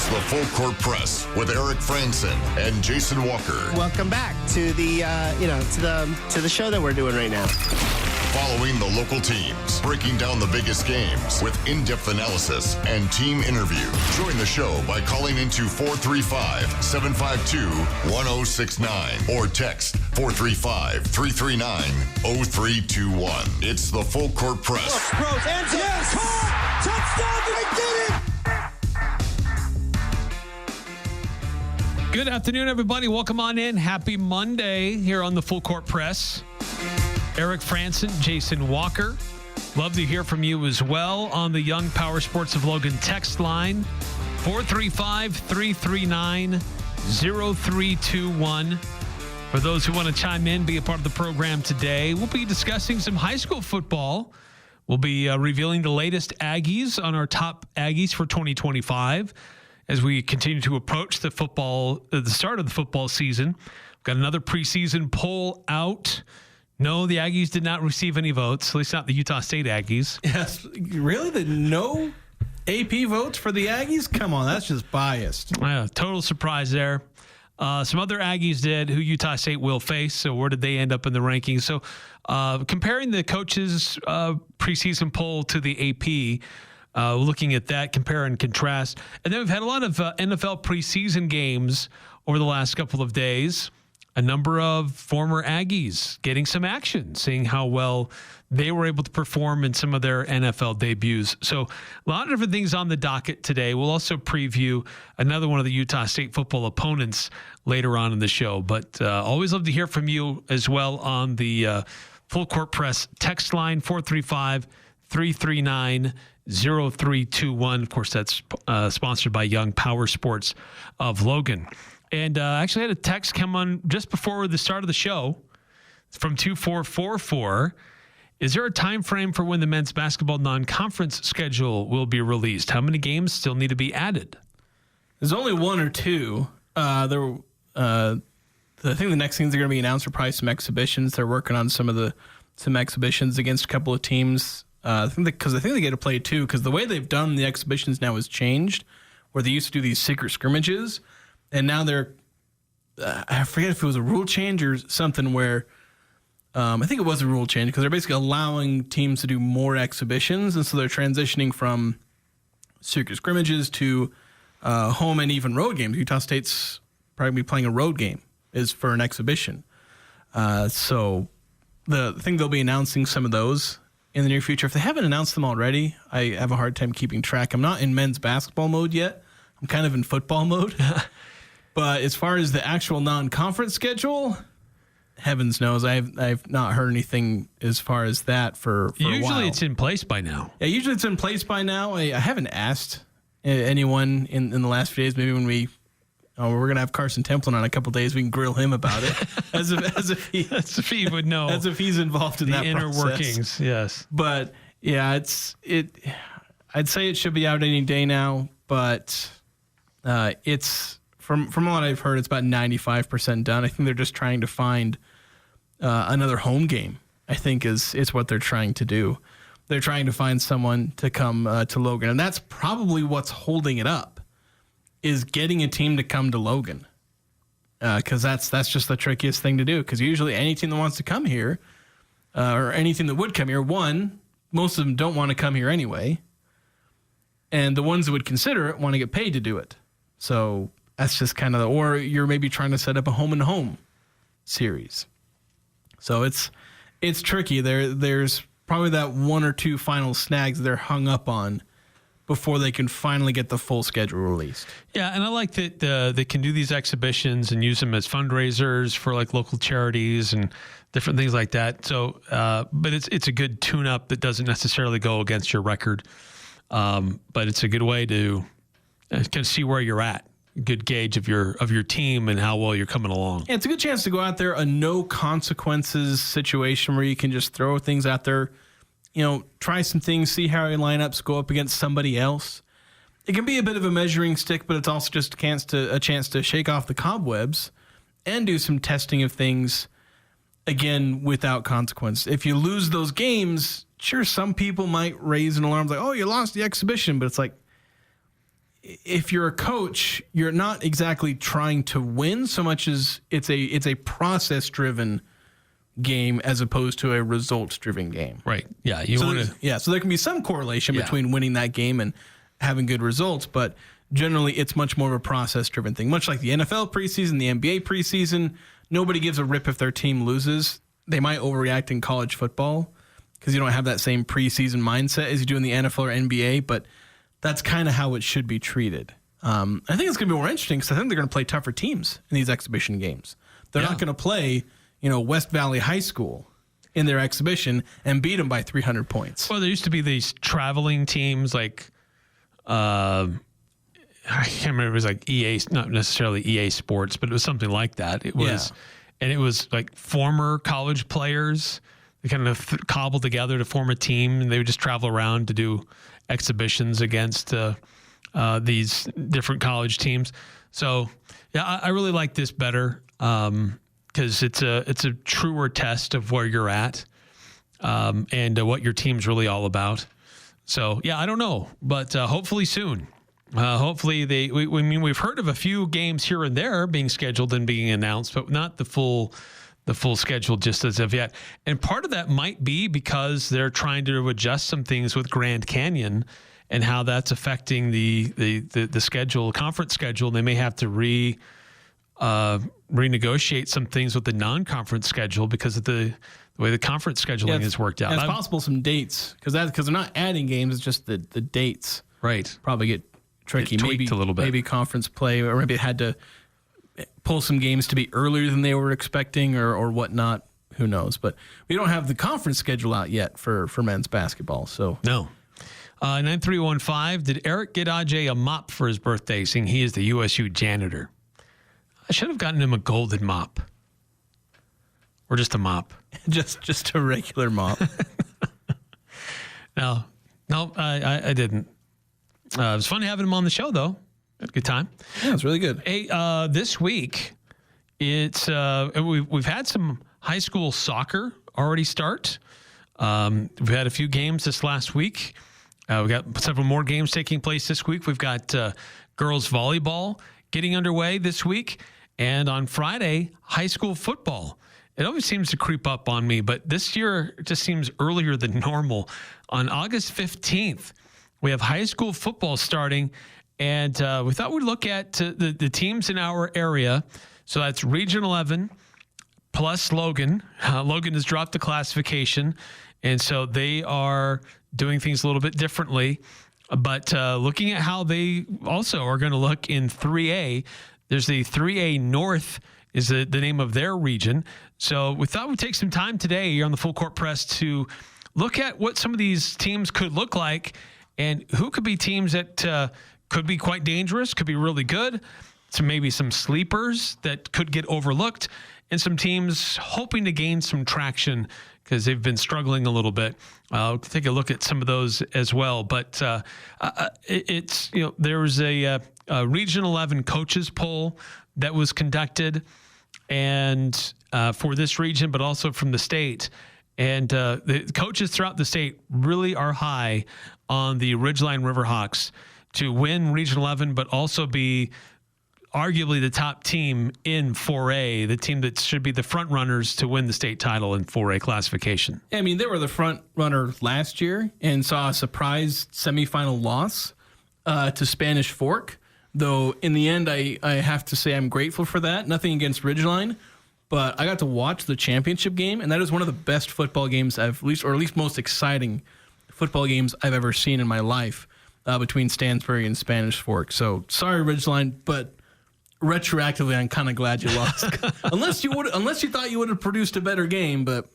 It's the Full Court Press with Eric Frandsen and Jason Walker. Welcome back to the to the show that we're doing right now. Following the local teams, breaking down the biggest games with in-depth analysis and team interview. Join the show by calling into 435-752-1069 or text 435-339-0321. It's the Full Court Press. Throws, ends up, yes! Caught! Touchdown! They did it! Good afternoon, everybody. Welcome on in. Happy Monday here on the Full Court Press. Eric Frandsen, Jason Walker. Love to hear from you as well on the Young Power Sports of Logan text line, 435-339-0321. For those who want to chime in, be a part of the program today, we'll be discussing some high school football. We'll be revealing the latest Aggies on our top Aggies for 2025 as we continue to approach the start of the football season. We've got another preseason poll out. No, the Aggies did not receive any votes, at least not the Utah State Aggies. Yes, really? No AP votes for the Aggies? Come on, that's just biased. Total surprise there. Some other Aggies did, who Utah State will face. So where did they end up in the rankings? So comparing the coaches' preseason poll to the AP, looking at that, compare and contrast. And then we've had a lot of NFL preseason games over the last couple of days. A number of former Aggies getting some action, seeing how well they were able to perform in some of their NFL debuts. So a lot of different things on the docket today. We'll also preview another one of the Utah State football opponents later on in the show. But always love to hear from you as well on the Full Court Press text line, 435-339-0321. Of course, that's sponsored by Young Power Sports of Logan. And I actually had a text come on just before the start of the show from 2444. Is there a time frame for when the men's basketball non-conference schedule will be released? How many games still need to be added? There's only one or two. I think the next things are going to be announced are probably some exhibitions. They're working on some exhibitions against a couple of teams. I think they get to play two, because the way they've done the exhibitions now has changed, where they used to do these secret scrimmages. And now I forget if it was a rule change or something where, I think it was a rule change, because they're basically allowing teams to do more exhibitions. And so they're transitioning from secret scrimmages to home and even road games. Utah State's probably be playing a road game is for an exhibition. So I think they'll be announcing some of those in the near future. If they haven't announced them already, I have a hard time keeping track. I'm not in men's basketball mode yet. I'm kind of in football mode. But as far as the actual non-conference schedule, heavens knows, I've not heard anything as far as that for a while. Usually it's in place by now. Yeah, usually it's in place by now. I haven't asked anyone in the last few days. Maybe when we're going to have Carson Templin on in a couple of days, we can grill him about it. as if he would know. As if he's involved in that inner process. workings, yes. But yeah, I'd say it should be out any day now, but it's from what I've heard, it's about 95% done. I think they're just trying to find another home game, I think is what they're trying to do. They're trying to find someone to come to Logan. And that's probably what's holding it up, is getting a team to come to Logan. Because that's just the trickiest thing to do. Because usually any team that wants to come here, or anything that would come here, most of them don't want to come here anyway. And the ones that would consider it want to get paid to do it. So that's just kind of, or you're maybe trying to set up a home and home series. So it's tricky. There's probably that one or two final snags they're hung up on before they can finally get the full schedule released. Yeah, and I like that they can do these exhibitions and use them as fundraisers for like local charities and different things like that. So, but it's a good tune-up that doesn't necessarily go against your record. But it's a good way to kind of see where you're at. Good gauge of your team and how well you're coming along. Yeah, it's a good chance to go out there, a no consequences situation where you can just throw things out there, try some things, see how your lineups go up against somebody else. It can be a bit of a measuring stick, but it's also just a chance to shake off the cobwebs and do some testing of things, again, without consequence. If you lose those games, sure, some people might raise an alarm like, oh, you lost the exhibition, but it's like, if you're a coach, you're not exactly trying to win so much as it's a process-driven game as opposed to a results-driven game. Right. Yeah. You want to. So there can be some correlation between winning that game and having good results, but generally it's much more of a process-driven thing. Much like the NFL preseason, the NBA preseason, nobody gives a rip if their team loses. They might overreact in college football because you don't have that same preseason mindset as you do in the NFL or NBA, but that's kind of how it should be treated. I think it's going to be more interesting because I think they're going to play tougher teams in these exhibition games. They're not going to play, West Valley High School in their exhibition and beat them by 300 points. Well, there used to be these traveling teams like, I can't remember, it was like EA, not necessarily EA Sports, but it was something like that. It was, and it was like former college players. They kind of cobbled together to form a team, and they would just travel around to do exhibitions against these different college teams. So, yeah, I really like this better because it's a truer test of where you're at and what your team's really all about. So, yeah, I don't know, but hopefully soon. Hopefully we've heard of a few games here and there being scheduled and being announced, but not the full schedule just as of yet. And part of that might be because they're trying to adjust some things with Grand Canyon and how that's affecting the schedule, conference schedule. They may have to renegotiate some things with the non-conference schedule because of the way the conference scheduling has worked out. It's possible some dates because they're not adding games. It's just the dates. Right. Probably get tricky. Maybe a little bit. Maybe conference play, or maybe it had to pull some games to be earlier than they were expecting or whatnot. Who knows? But we don't have the conference schedule out yet for men's basketball. So no. 9315, did Eric get Ajay a mop for his birthday, seeing he is the USU janitor? I should have gotten him a golden mop. Or just a mop. just a regular mop. No, I didn't. It was fun having him on the show, though. Had a good time. Yeah, it's really good. Hey, this week, it's we've had some high school soccer already start. We've had a few games this last week. We got several more games taking place this week. We've got girls volleyball getting underway this week. And on Friday, high school football. It always seems to creep up on me, but this year it just seems earlier than normal. On August 15th, we have high school football starting, and we thought we'd look at the teams in our area. So that's Region 11 plus Logan. Logan has dropped the classification, and so they are doing things a little bit differently. But looking at how they also are going to look in 3A, there's the 3A North is the name of their region. So we thought we'd take some time today here on the Full Court Press to look at what some of these teams could look like and who could be teams that could be quite dangerous, could be really good, maybe some sleepers that could get overlooked, and some teams hoping to gain some traction because they've been struggling a little bit. I'll take a look at some of those as well. But it's, there was a Region 11 coaches poll that was conducted and for this region, but also from the state. And the coaches throughout the state really are high on the Ridgeline Riverhawks to win Region 11, but also be arguably the top team in 4A, the team that should be the front runners to win the state title in 4A classification. I mean, they were the front runner last year and saw a surprise semifinal loss to Spanish Fork. Though in the end, I have to say I'm grateful for that. Nothing against Ridgeline, but I got to watch the championship game, and that is one of the best football games at least most exciting football games I've ever seen in my life between Stansbury and Spanish Fork. So sorry, Ridgeline, but retroactively, I'm kind of glad you lost. unless you thought you would have produced a better game, but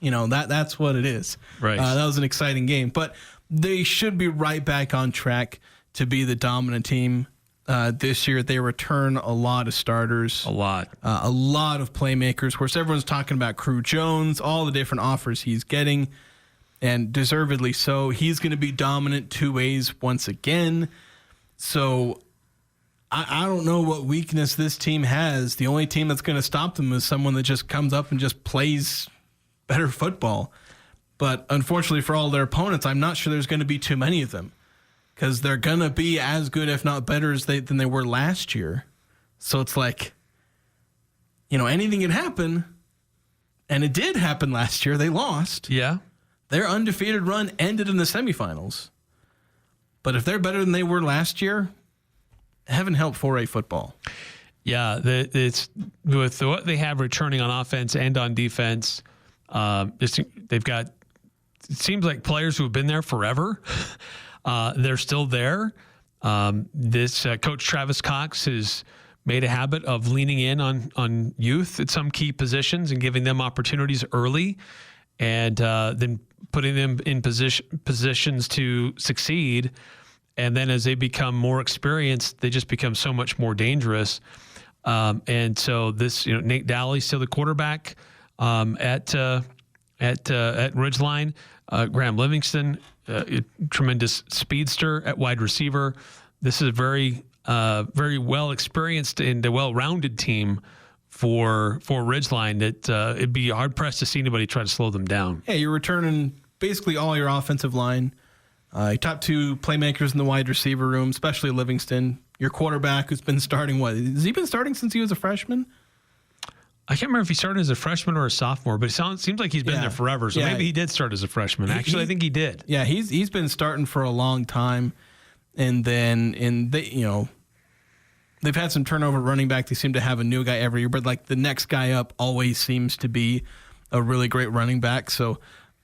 that's what it is. Right. That was an exciting game, but they should be right back on track to be the dominant team. This year, they return a lot of starters. A lot of playmakers. Of course, everyone's talking about Crew Jones, all the different offers he's getting, and deservedly so. He's going to be dominant two ways once again. So I don't know what weakness this team has. The only team that's going to stop them is someone that just comes up and just plays better football. But unfortunately for all their opponents, I'm not sure there's going to be too many of them. because they're going to be as good, if not better, than they were last year. So it's like, anything can happen. And it did happen last year. They lost. Yeah. Their undefeated run ended in the semifinals. But if they're better than they were last year, heaven help 4A football. Yeah, it's with what they have returning on offense and on defense. They've got, it seems like players who have been there forever. They're still there. This Coach Travis Cox has made a habit of leaning in on youth at some key positions and giving them opportunities early, and then putting them in positions to succeed. And then as they become more experienced, they just become so much more dangerous. And so this, Nate Dowley's still the quarterback at Ridgeline. Graham Livingston, a tremendous speedster at wide receiver. This is a very well experienced and a well-rounded team for Ridgeline that it'd be hard pressed to see anybody try to slow them down. Yeah, you're returning basically all your offensive line. Your top two playmakers in the wide receiver room, especially Livingston. Your quarterback, who's been starting, has he been starting since he was a freshman? I can't remember if he started as a freshman or a sophomore, but it seems like he's been there forever. So maybe he did start as a freshman. Actually, I think he did. Yeah, he's been starting for a long time, and then they've had some turnover running back. They seem to have a new guy every year, but like the next guy up always seems to be a really great running back. So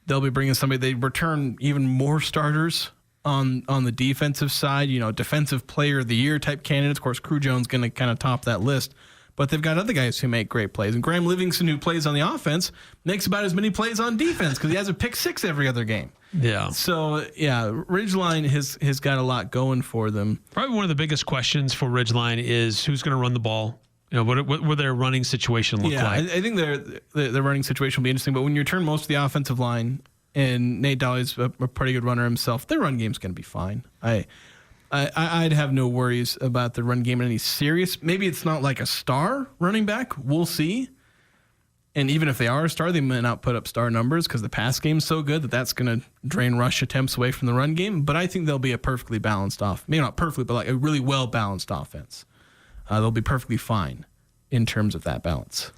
they'll be bringing somebody. They return even more starters on the defensive side. Defensive player of the year type candidates. Of course, Crew Jones going to kind of top that list. But they've got other guys who make great plays. And Graham Livingston, who plays on the offense, makes about as many plays on defense because he has a pick six every other game. Yeah. So, Ridgeline has got a lot going for them. Probably one of the biggest questions for Ridgeline is who's going to run the ball. What will their running situation look like? I think their running situation will be interesting. But when you turn most of the offensive line, and Nate Dowley's a pretty good runner himself, their run game's going to be fine. I'd have no worries about the run game in any serious. Maybe it's not like a star running back. We'll see. And even if they are a star, they may not put up star numbers because the pass game's so good that's going to drain rush attempts away from the run game. But I think they'll be a perfectly balanced maybe not perfectly, but like a really well-balanced offense. They'll be perfectly fine in terms of that balance.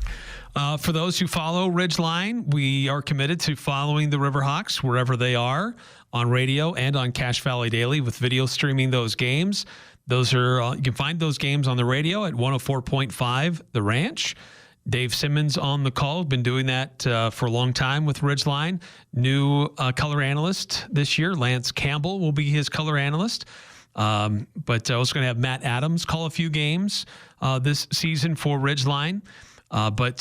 For those who follow Ridgeline, we are committed to following the Riverhawks wherever they are, on radio and on Cache Valley Daily with video streaming those games. Those are you can find those games on the radio at 104.5 The Ranch. Dave Simmons on the call. Been doing that for a long time with Ridgeline. New color analyst this year, Lance Campbell will be his color analyst. But also going to have Matt Adams call a few games this season for Ridgeline. But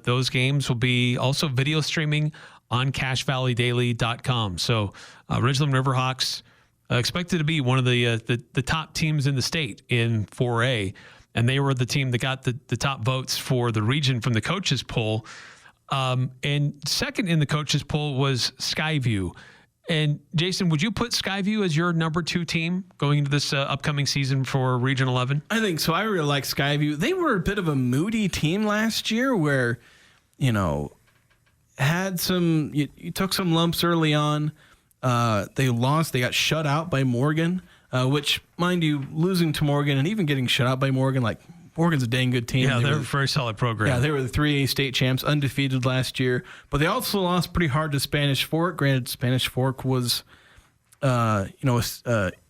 those games will be also video streaming on CacheValleyDaily.com. So Ridgeline Riverhawks expected to be one of the top teams in the state in 4A. And they were the team that got the top votes for the region from the coaches poll. And second in the coaches poll was Skyview. And Jason, would you put Skyview as your number 2 team going into this upcoming season for Region 11? I think so. I really like Skyview. They were a bit of a moody team last year where, had some, you took some lumps early on. They lost. They got shut out by Morgan, which, mind you, losing to Morgan and even getting shut out by Morgan, like Morgan's a dang good team. Yeah, they're a very solid program. Yeah, they were the 3A state champs, undefeated last year. But they also lost pretty hard to Spanish Fork. Granted, Spanish Fork was, they were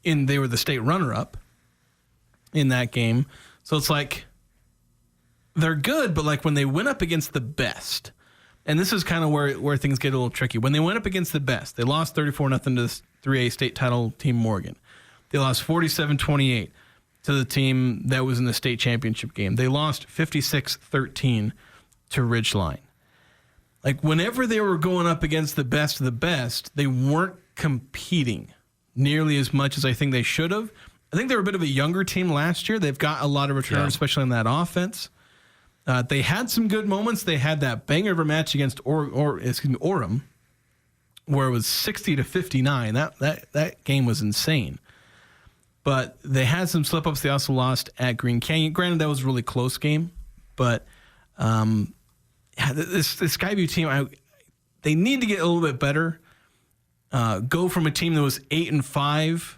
the state runner-up in that game. So it's like they're good, but like when they went up against the best, and this is kind of where things get a little tricky. When they went up against the best, they lost 34-0 to the 3A state title team Morgan. They lost 47-28 to the team that was in the state championship game. They lost 56-13 to Ridgeline. Like whenever they were going up against the best of the best, they weren't competing nearly as much as I think they should have. I think they were a bit of a younger team last year. They've got a lot of returners, especially on that offense. They had some good moments. They had that banger of a match against Orem, where it was 60-59. That game was insane. But they had some slip-ups. They also lost at Green Canyon. Granted, that was a really close game. But this Skyview team, they need to get a little bit better. Go from a team that was 8-5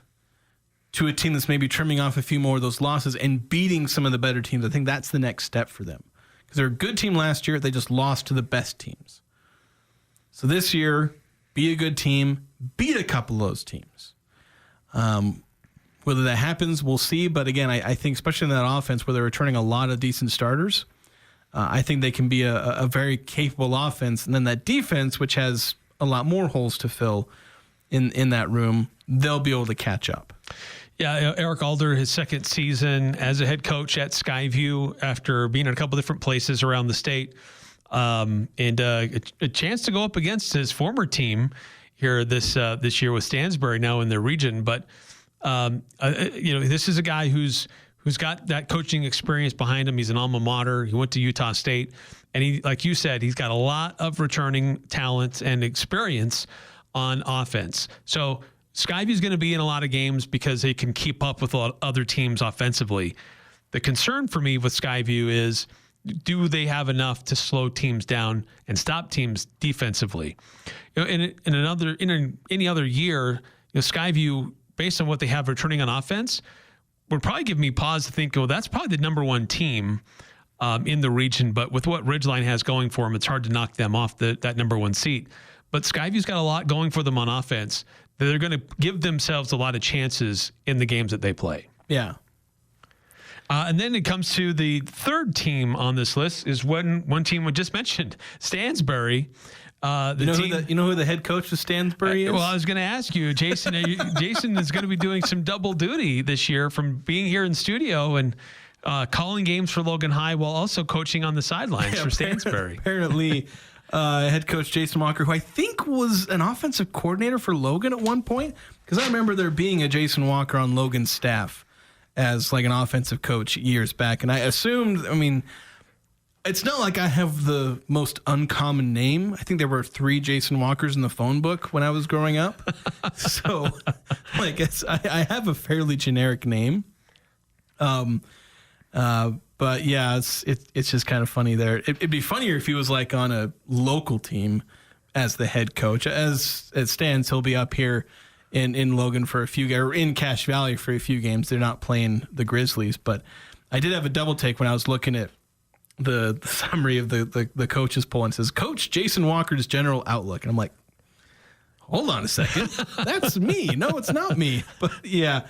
to a team that's maybe trimming off a few more of those losses and beating some of the better teams. I think that's the next step for them. Because they're a good team last year. They just lost to the best teams. So this year, be a good team, beat a couple of those teams. Whether that happens, we'll see. But again, I think especially in that offense where they're returning a lot of decent starters, I think they can be a very capable offense. And then that defense, which has a lot more holes to fill in that room, they'll be able to catch up. Yeah, Eric Alder, his second season as a head coach at Skyview after being in a couple different places around the state, and a chance to go up against his former team here this year with Stansbury now in their region. But this is a guy who's got that coaching experience behind him. He's an alma mater. He went to Utah State, and he, like you said, he's got a lot of returning talent and experience on offense. So Skyview's going to be in a lot of games because they can keep up with a lot of other teams offensively. The concern for me with Skyview is, do they have enough to slow teams down and stop teams defensively? In any other year, Skyview, based on what they have returning on offense, would probably give me pause to think, that's probably the number one team in the region. But with what Ridgeline has going for them, it's hard to knock them off that number one seat. But Skyview's got a lot going for them on offense. They're going to give themselves a lot of chances in the games that they play. Yeah. And then it comes to the third team on this list is one team we just mentioned, Stansbury. You know who the head coach of Stansbury is? Well, I was going to ask you, Jason. Jason is going to be doing some double duty this year from being here in studio and calling games for Logan High while also coaching on the sidelines for Stansbury. Apparently, head coach Jason Walker, who I think was an offensive coordinator for Logan at one point, because I remember there being a Jason Walker on Logan's staff as like an offensive coach years back. And I assumed, it's not like I have the most uncommon name. I think there were 3 Jason Walkers in the phone book when I was growing up. So I have a fairly generic name. But yeah, it's just kind of funny there. It'd be funnier if he was like on a local team as the head coach. As it stands, he'll be up here in Logan for a few, or in Cache Valley for a few games. They're not playing the Grizzlies, but I did have a double take when I was looking at the summary of the coaches poll, and it says Coach Jason Walker's general outlook, and I'm like, hold on a second, that's me. No, it's not me. But yeah.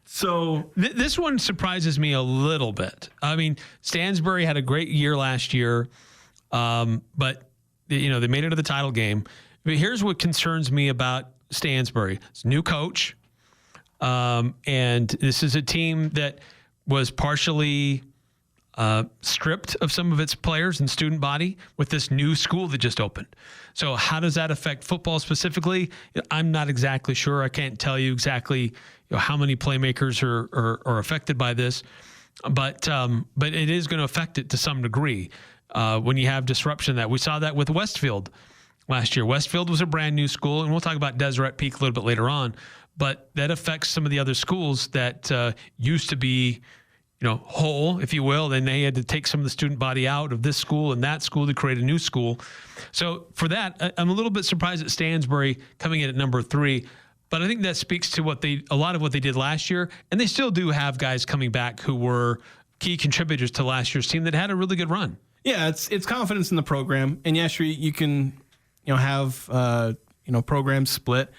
So this one surprises me a little bit. Stansbury had a great year last year, but they made it to the title game. But here's what concerns me about Stansbury: it's a new coach, and this is a team that was partially stripped of some of its players and student body with this new school that just opened. So how does that affect football specifically? I'm not exactly sure. I can't tell you exactly how many playmakers are affected by this, but it is going to affect it to some degree when you have disruption. That we saw that with Westfield last year. Westfield was a brand new school, and we'll talk about Deseret Peak a little bit later on, but that affects some of the other schools that used to be whole, if you will. Then they had to take some of the student body out of this school and that school to create a new school. So for that, I'm a little bit surprised at Stansbury coming in at number 3. But I think that speaks to a lot of what they did last year. And they still do have guys coming back who were key contributors to last year's team that had a really good run. Yeah, it's confidence in the program. And yes, you can have programs split.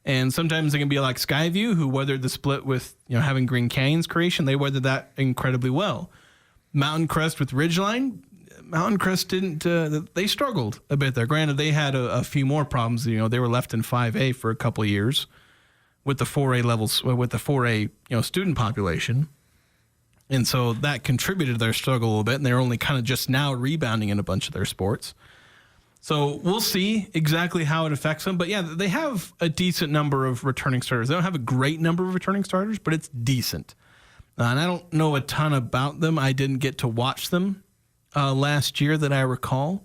And sometimes it can be like Skyview, who weathered the split with having Green Canyon's creation. They weathered that incredibly well. Mountain Crest with Ridgeline. Mountain Crest didn't. They struggled a bit there. Granted, they had a few more problems. They were left in 5A for a couple of years with the 4A levels, with the 4A student population, and so that contributed to their struggle a little bit. And they're only kind of just now rebounding in a bunch of their sports. So we'll see exactly how it affects them. But yeah, they have a decent number of returning starters. They don't have a great number of returning starters, but it's decent. And I don't know a ton about them. I didn't get to watch them last year that I recall.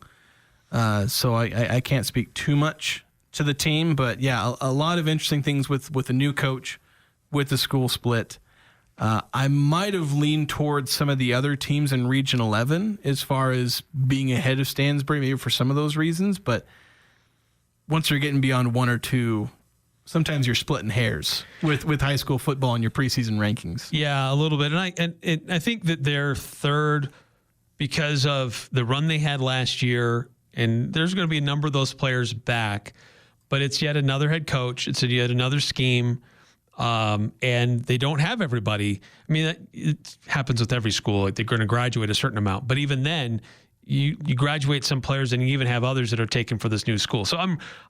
So I can't speak too much to the team. But yeah, a lot of interesting things with a new coach, with the school split. I might have leaned towards some of the other teams in Region 11 as far as being ahead of Stansbury, maybe for some of those reasons. But once you're getting beyond 1 or 2, sometimes you're splitting hairs with high school football and your preseason rankings. Yeah, a little bit. And I think that they're third because of the run they had last year, and there's going to be a number of those players back, but it's yet another head coach. It's yet another scheme, and they don't have everybody. I mean, it happens with every school. Like, they're going to graduate a certain amount, but even then, you graduate some players, and you even have others that are taken for this new school. So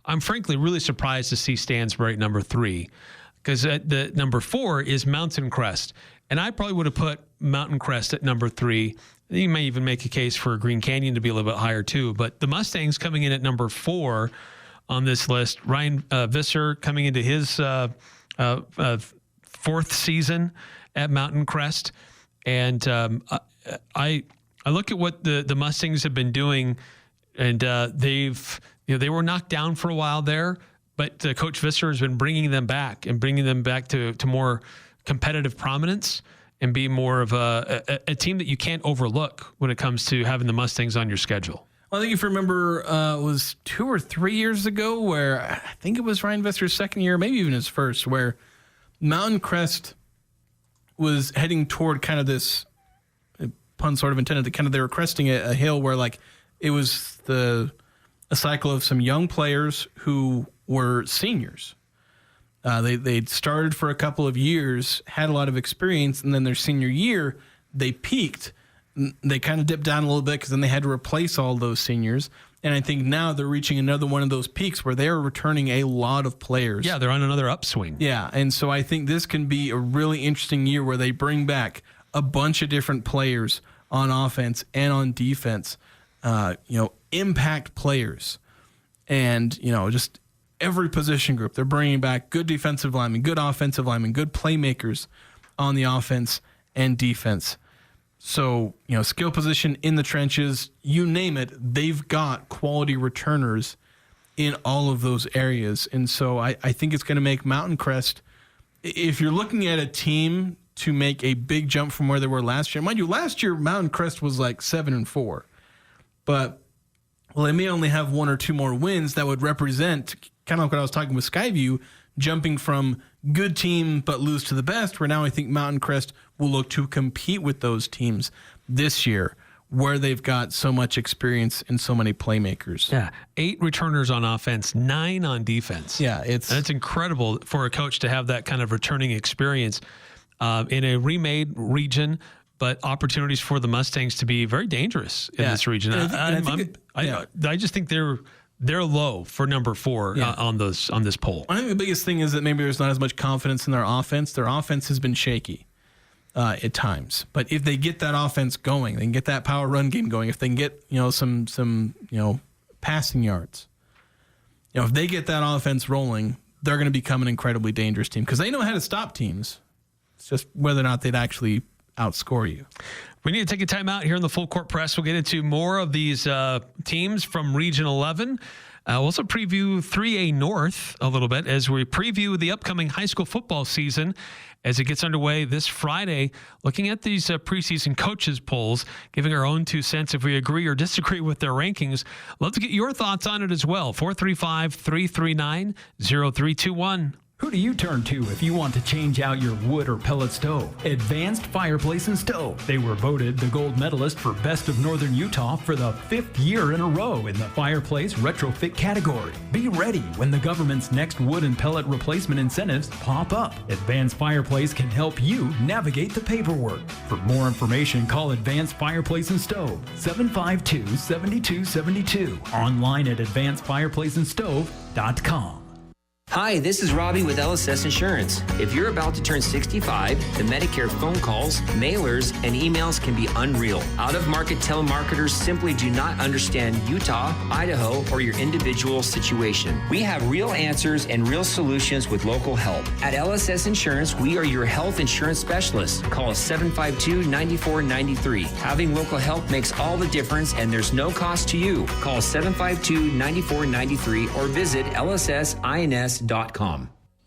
I'm frankly really surprised to see Stansbury at number 3, because the number 4 is Mountain Crest, and I probably would have put Mountain Crest at number 3. You may even make a case for Green Canyon to be a little bit higher too. But the Mustangs coming in at number 4 on this list. Ryan Visser coming into his 4th season at Mountain Crest, and I look at what the Mustangs have been doing, and they were knocked down for a while there, but Coach Visser has been bringing them back to more competitive prominence and be more of a team that you can't overlook when it comes to having the Mustangs on your schedule. Well, I think if you remember, it was 2 or 3 years ago where I think it was Ryan Visser's second year, maybe even his first, where Mountain Crest was heading toward kind of this, pun sort of intended, that kind of they were cresting a hill where, like, it was a cycle of some young players who were seniors. They'd started for a couple of years, had a lot of experience, and then their senior year, they peaked. They kind of dipped down a little bit because then they had to replace all those seniors. And I think now they're reaching another one of those peaks where they're returning a lot of players. Yeah, they're on another upswing. Yeah, and so I think this can be a really interesting year where they bring back a bunch of different players on offense and on defense, impact players, and, just every position group. They're bringing back good defensive linemen, good offensive linemen, good playmakers on the offense and defense. So, skill position in the trenches, you name it, they've got quality returners in all of those areas. And so I think it's going to make Mountain Crest, if you're looking at a team to make a big jump from where they were last year. Mind you, last year Mountain Crest was like 7-4, but they may only have 1 or 2 more wins that would represent kind of like what I was talking with Skyview, jumping from good team but lose to the best, where now I think Mountain Crest will look to compete with those teams this year, where they've got so much experience and so many playmakers. Yeah, 8 returners on offense, 9 on defense. Yeah, it's incredible for a coach to have that kind of returning experience in a remade region, but opportunities for the Mustangs to be very dangerous in this region. I just think they're low for number 4 on this poll. I think the biggest thing is that maybe there's not as much confidence in their offense. Their offense has been shaky at times, but if they get that offense going, they can get that power run game going. If they can get some passing yards, if they get that offense rolling, they're going to become an incredibly dangerous team because they know how to stop teams. It's just whether or not they'd actually outscore you. We need to take a time out here in the Full Court Press. We'll get into more of these teams from Region 11. We'll also preview 3A North a little bit as we preview the upcoming high school football season as it gets underway this Friday. Looking at these preseason coaches polls, giving our own 2 cents if we agree or disagree with their rankings. Love to get your thoughts on it as well. 435-339-0321. Who do you turn to if you want to change out your wood or pellet stove? Advanced Fireplace and Stove. They were voted the gold medalist for Best of Northern Utah for the 5th year in a row in the fireplace retrofit category. Be ready when the government's next wood and pellet replacement incentives pop up. Advanced Fireplace can help you navigate the paperwork. For more information, call Advanced Fireplace and Stove, 752-7272. Online at advancedfireplaceandstove.com. Hi, this is Robbie with LSS Insurance. If you're about to turn 65, the Medicare phone calls, mailers, and emails can be unreal. Out-of-market telemarketers simply do not understand Utah, Idaho, or your individual situation. We have real answers and real solutions with local help. At LSS Insurance, we are your health insurance specialists. Call us 752-9493. Having local help makes all the difference, and there's no cost to you. Call 752-9493 or visit lssins.com.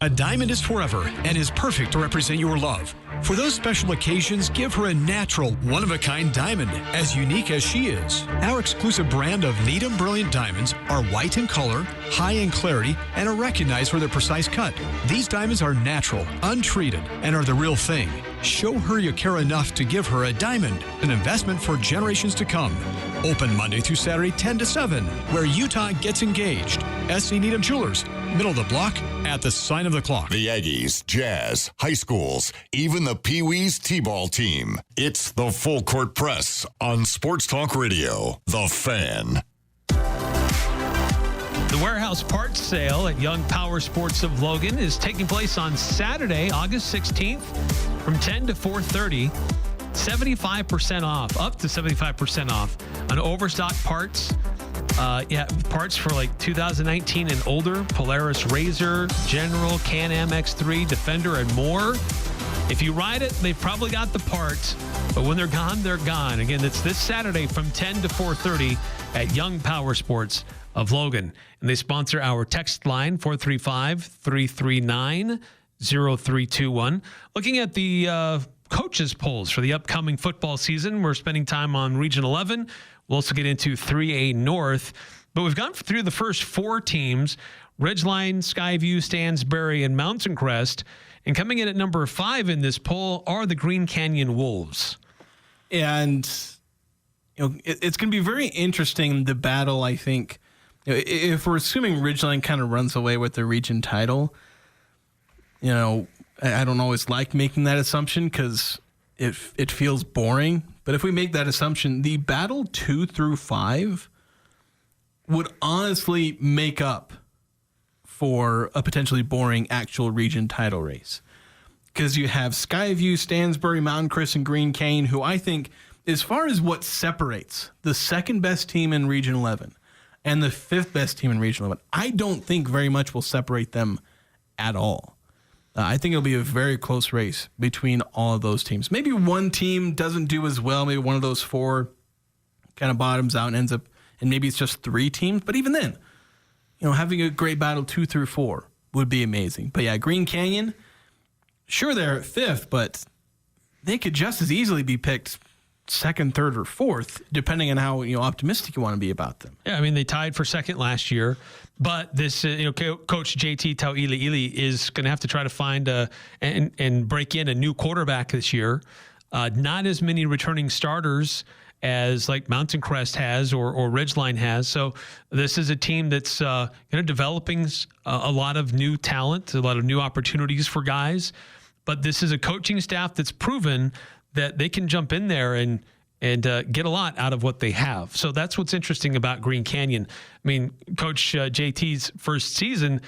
A diamond is forever and is perfect to represent your love. For those special occasions, give her a natural, one-of-a-kind diamond, as unique as she is. Our exclusive brand of Needham Brilliant Diamonds are white in color, high in clarity, and are recognized for their precise cut. These diamonds are natural, untreated, and are the real thing. Show her you care enough to give her a diamond, an investment for generations to come. Open Monday through Saturday, 10 to 7, where Utah gets engaged. SC Needham Jewelers, middle of the block, at the sign of the clock. The Aggies, Jazz, high schools, even the Pee Wee's T-ball team. It's the Full Court Press on Sports Talk Radio, The Fan. The Warehouse Parts Sale at Young Power Sports of Logan is taking place on Saturday, August 16th from 10 to 4:30. 75% off, up to 75% off on overstock parts. Parts for like 2019 and older, Polaris RZR, General, Can-Am X3, Defender, and more. If you ride it, they've probably got the parts, but when they're gone, they're gone. Again, it's this Saturday from 10 to 4:30 at Young Power Sports of Logan. And they sponsor our text line, 435-339-0321. Looking at the coaches polls for the upcoming football season, we're spending time on Region 11. We'll also get into 3A North, but we've gone through the first four teams: Ridgeline, Skyview, Stansbury, and Mountain Crest. And coming in at number 5 in this poll are the Green Canyon Wolves. And it's going to be very interesting, the battle, I think. If we're assuming Ridgeline kind of runs away with the region title, I don't always like making that assumption because it feels boring. But if we make that assumption, the battle 2 through 5 would honestly make up for a potentially boring actual region title race. Because you have Skyview, Stansbury, Mountain Crest, and Green Canyon, who I think, as far as what separates the second best team in Region 11 and the fifth best team in Region 11, I don't think very much will separate them at all. I think it'll be a very close race between all of those teams. Maybe one team doesn't do as well. Maybe one of those four kind of bottoms out and ends up, and maybe it's just 3 teams. But even then, having a great battle 2 through 4 would be amazing. But yeah, Green Canyon, sure they're at 5th, but they could just as easily be picked 2nd, 3rd, or 4th, depending on how optimistic you want to be about them. Yeah, I mean, they tied for 2nd last year, but this Coach JT Tauili is going to have to try to find and break in a new quarterback this year. Not as many returning starters as like Mountain Crest has or Ridgeline has. So this is a team that's developing a lot of new talent, a lot of new opportunities for guys. But this is a coaching staff that's proven that they can jump in there and get a lot out of what they have. So that's what's interesting about Green Canyon. I mean, Coach JT's first season,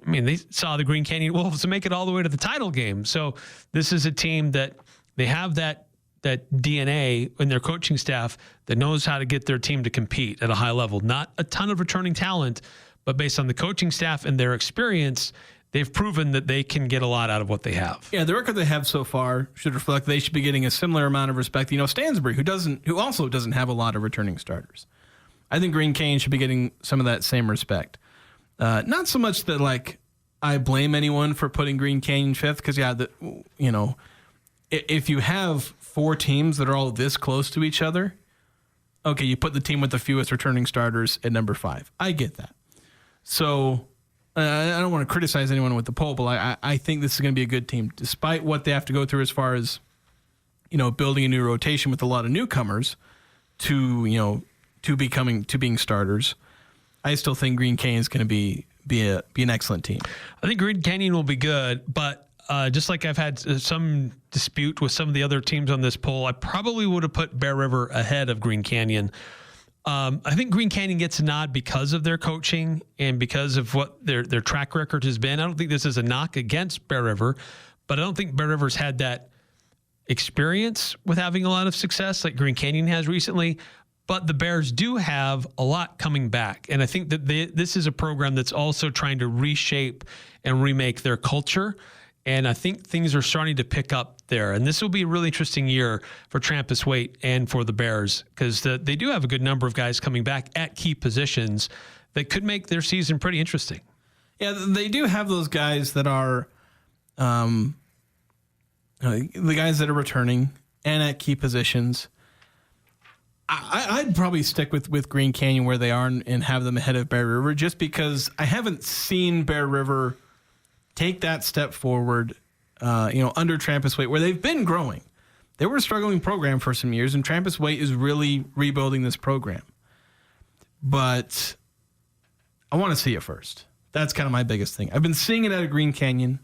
they saw the Green Canyon Wolves make it all the way to the title game. So this is a team that they have that DNA in their coaching staff that knows how to get their team to compete at a high level. Not a ton of returning talent, but based on the coaching staff and their experience, they've proven that they can get a lot out of what they have. Yeah, the record they have so far should reflect they should be getting a similar amount of respect. Stansbury, who also doesn't have a lot of returning starters. I think Green Canyon should be getting some of that same respect. Not so much that I blame anyone for putting Green Canyon 5th, because if you have 4 teams that are all this close to each other, okay, you put the team with the fewest returning starters at number 5. I get that. So I don't want to criticize anyone with the poll, but I think this is going to be a good team, despite what they have to go through as far as building a new rotation with a lot of newcomers to being starters. I still think Green Canyon is going to be an excellent team. I think Green Canyon will be good, but just like I've had some dispute with some of the other teams on this poll, I probably would have put Bear River ahead of Green Canyon. I think Green Canyon gets a nod because of their coaching and because of what their track record has been. I don't think this is a knock against Bear River, but I don't think Bear River's had that experience with having a lot of success like Green Canyon has recently. But the Bears do have a lot coming back. And I think that this is a program that's also trying to reshape and remake their culture. And I think things are starting to pick up there. And this will be a really interesting year for Trampus Waite and for the Bears, because they do have a good number of guys coming back at key positions that could make their season pretty interesting. Yeah, they do have those guys that are the guys that are returning and at key positions. I'd probably stick with Green Canyon where they are and have them ahead of Bear River, just because I haven't seen Bear River take that step forward, under Trampus Waite, where they've been growing. They were a struggling program for some years, and Trampus Waite is really rebuilding this program. But I want to see it first. That's kind of my biggest thing. I've been seeing it at Green Canyon,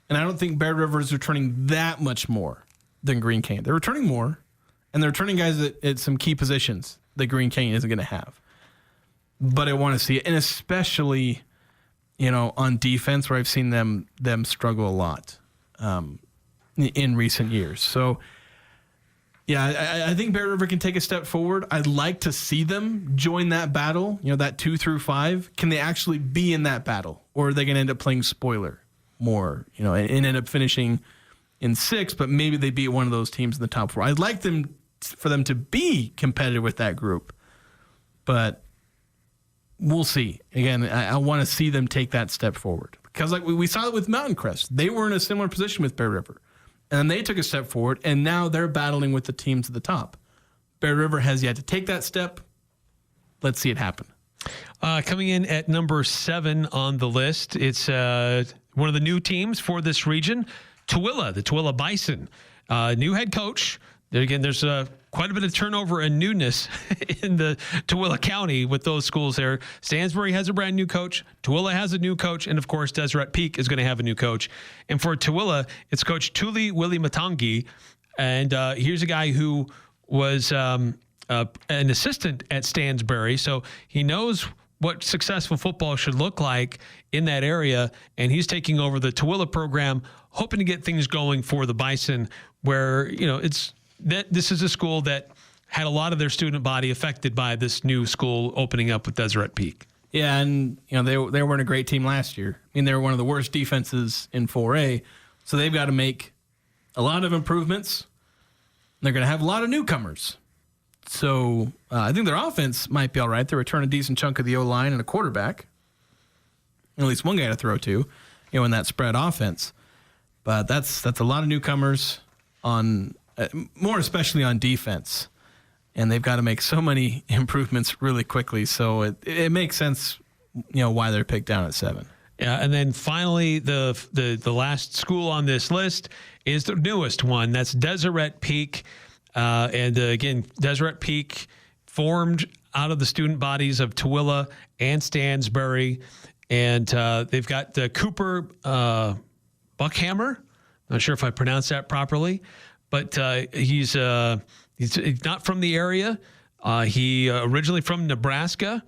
and I don't think Bear River is returning that much more than Green Canyon. They're returning more, and they're returning guys at some key positions that Green Canyon isn't going to have. But I want to see it, and especially, on defense, where I've seen them struggle a lot in recent years. So, yeah, I think Bear River can take a step forward. I'd like to see them join that battle, that 2 through 5. Can they actually be in that battle? Or are they going to end up playing spoiler more, and end up finishing in 6, but maybe they beat one of those teams in the top 4. I'd like for them to be competitive with that group, but we'll see. Again, I want to see them take that step forward, because like we saw it with Mountain Crest. They were in a similar position with Bear River. And they took a step forward, and now they're battling with the teams at the top. Bear River has yet to take that step. Let's see it happen. Coming in at number 7 on the list, it's one of the new teams for this region, Tooele, the Tooele Bison. New head coach. Again, there's quite a bit of turnover and newness in the Tooele County with those schools there. Stansbury has a brand new coach. Tooele has a new coach. And, of course, Deseret Peak is going to have a new coach. And for Tooele, it's Coach Tuli Willie Matangi. And here's a guy who was an assistant at Stansbury. So he knows what successful football should look like in that area. And he's taking over the Tooele program, hoping to get things going for the Bison, where, this is a school that had a lot of their student body affected by this new school opening up with Deseret Peak. Yeah, and they weren't a great team last year. I mean, they were one of the worst defenses in 4A, so they've got to make a lot of improvements. They're going to have a lot of newcomers. So I think their offense might be all right. They return a decent chunk of the O-line and a quarterback, at least one guy to throw to, in that spread offense. But that's a lot of newcomers on. More especially on defense, and they've got to make so many improvements really quickly. So it makes sense, why they're picked down at 7. Yeah, and then finally, the last school on this list is the newest one. That's Deseret Peak, and again, Deseret Peak formed out of the student bodies of Tooele and Stansbury, and they've got Cooper Buckhammer. Not sure if I pronounced that properly. But he's not from the area. He originally from Nebraska,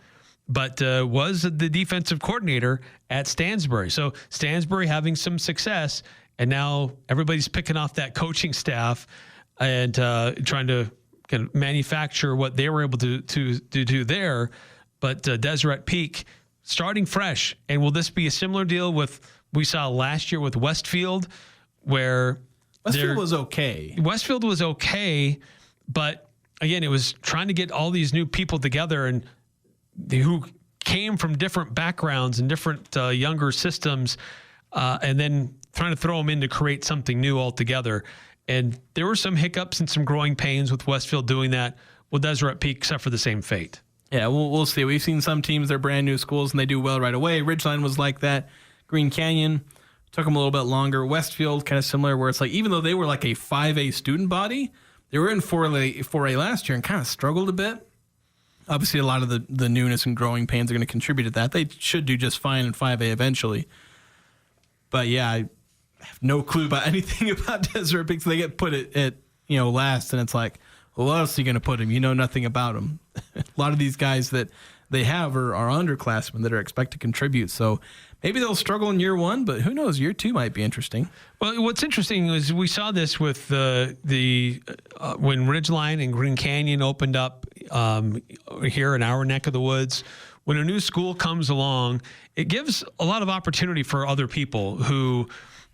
but was the defensive coordinator at Stansbury. So Stansbury having some success, and now everybody's picking off that coaching staff and trying to kind of manufacture what they were able to do there. But Deseret Peak starting fresh. And will this be a similar deal with we saw last year with Westfield, where Westfield was okay. Westfield was okay, but again, it was trying to get all these new people together and who came from different backgrounds and different younger systems, and then trying to throw them in to create something new altogether. And there were some hiccups and some growing pains with Westfield doing that. Well, Deseret Peak suffered the same fate. Yeah, we'll see. We've seen some teams, they're brand new schools, and they do well right away. Ridgeline was like that. Green Canyon took them a little bit longer. Westfield, kind of similar, where it's like, even though they were like a 5A student body, they were in 4A last year and kind of struggled a bit. Obviously, a lot of the newness and growing pains are going to contribute to that. They should do just fine in 5A eventually. But yeah, I have no clue about anything about Deseret Peak, so they get put at last, and it's like, well, what else are you going to put them? You know nothing about them. A lot of these guys that they have are underclassmen that are expected to contribute. So maybe they'll struggle in year 1, but who knows? Year 2 might be interesting. Well, what's interesting is we saw this with when Ridgeline and Green Canyon opened up here in our neck of the woods. When a new school comes along, it gives a lot of opportunity for other people who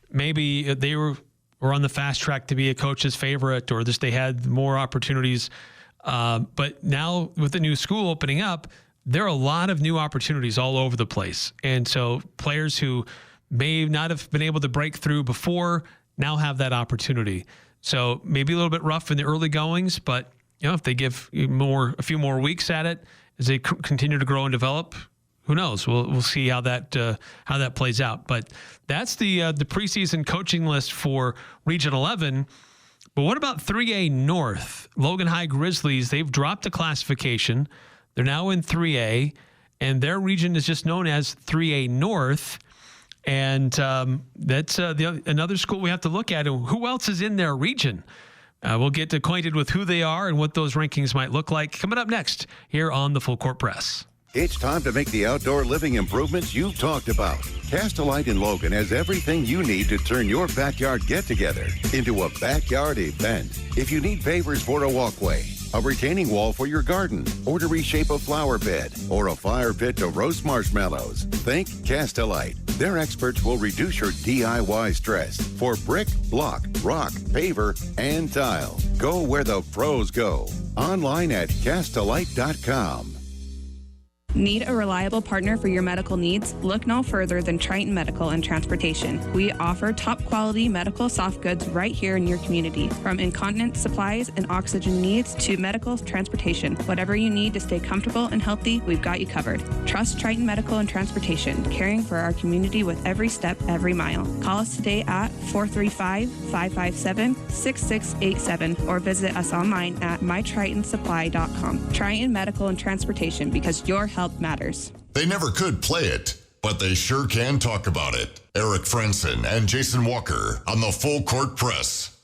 maybe they were on the fast track to be a coach's favorite, or they had more opportunities. But now with the new school opening up, there are a lot of new opportunities all over the place. And so players who may not have been able to break through before now have that opportunity. So maybe a little bit rough in the early goings, but if they give a few more weeks at it as they continue to grow and develop, who knows? We'll see how that plays out. But that's the preseason coaching list for Region 11. But what about 3A North? Logan High Grizzlies, they've dropped a classification. They're now in 3A, and their region is just known as 3A North. And that's another school we have to look at. Who else is in their region? We'll get acquainted with who they are and what those rankings might look like coming up next here on the Full Court Press. It's time to make the outdoor living improvements you've talked about. Castellite in Logan has everything you need to turn your backyard get-together into a backyard event. If you need pavers for a walkway, a retaining wall for your garden, or to reshape a flower bed, or a fire pit to roast marshmallows, think Castellite. Their experts will reduce your DIY stress for brick, block, rock, paver, and tile. Go where the pros go. Online at Castellite.com. Need a reliable partner for your medical needs? Look no further than Triton Medical and Transportation. We offer top quality medical soft goods right here in your community. From incontinence supplies and oxygen needs to medical transportation. Whatever you need to stay comfortable and healthy, we've got you covered. Trust Triton Medical and Transportation, caring for our community with every step, every mile. Call us today at 435-557-6687 or visit us online at mytritonsupply.com. Triton Medical and Transportation, because your health matters. They never could play it, but they sure can talk about it. Eric Frandsen and Jason Walker on the Full Court Press.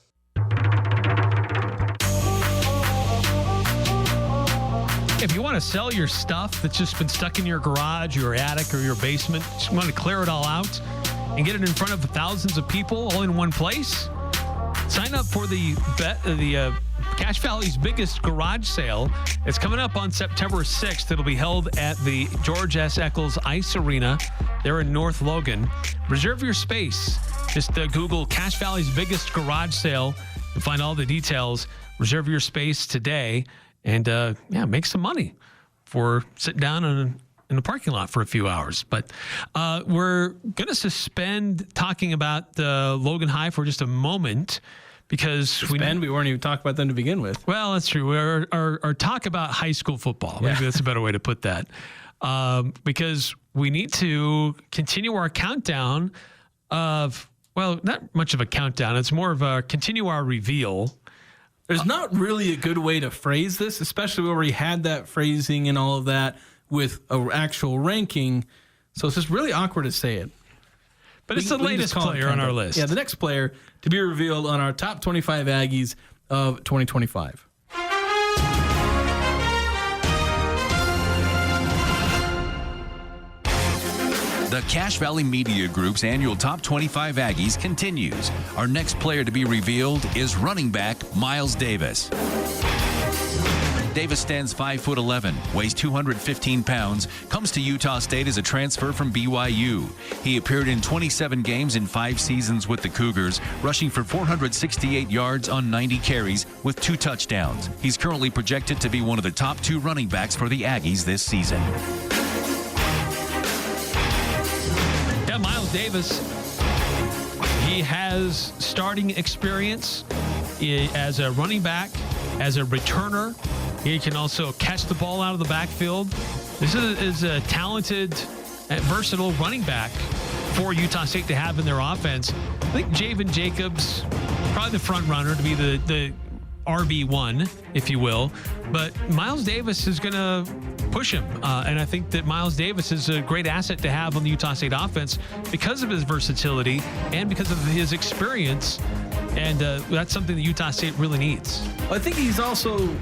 If you want to sell your stuff that's just been stuck in your garage, your attic, or your basement, just want to clear it all out and get it in front of thousands of people all in one place, sign up for the Cache Valley's biggest garage sale. It's coming up on September 6th. It'll be held at the George S. Eccles Ice Arena there in North Logan. Reserve your space. Just Google Cache Valley's biggest garage sale and find all the details. Reserve your space today and make some money for sitting down in the parking lot for a few hours. But we're going to suspend talking about the Logan High for just a moment because we weren't even talking about them to begin with. Well, that's true. Our talk about high school football. Maybe that's a better way to put that. Because we need to continue our countdown of, well, not much of a countdown. It's more of a continue our reveal. There's not really a good way to phrase this, especially where we had that phrasing and all of that with an actual ranking. So it's just really awkward to say it. But it's the latest player on our list. Yeah, the next player to be revealed on our top 25 Aggies of 2025. The Cache Valley Media Group's annual Top 25 Aggies continues. Our next player to be revealed is running back Miles Davis. Davis stands 5'11", weighs 215 pounds, comes to Utah State as a transfer from BYU. He appeared in 27 games in 5 seasons with the Cougars, rushing for 468 yards on 90 carries with 2 touchdowns. He's currently projected to be one of the top 2 running backs for the Aggies this season. Yeah, Miles Davis, he has starting experience as a running back, as a returner. He can also catch the ball out of the backfield. This is a talented, versatile running back for Utah State to have in their offense. I think Javen Jacobs, probably the front runner to be the RB1, if you will. But Miles Davis is going to push him. And I think that Miles Davis is a great asset to have on the Utah State offense because of his versatility and because of his experience. And that's something that Utah State really needs. I think he's also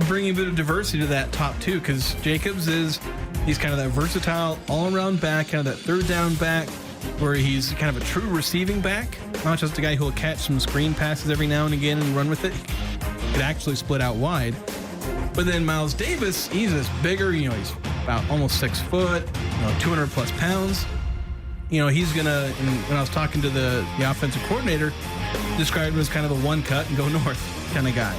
bringing a bit of diversity to that top 2 because Jacobs he's kind of that versatile all-around back, kind of that third down back where he's kind of a true receiving back, not just a guy who will catch some screen passes every now and again and run with it. He could actually split out wide. But then Miles Davis, he's this bigger, he's about almost 6 foot, 200 plus pounds. He's gonna, and when I was talking to the offensive coordinator, described him as kind of the one cut and go north kind of guy.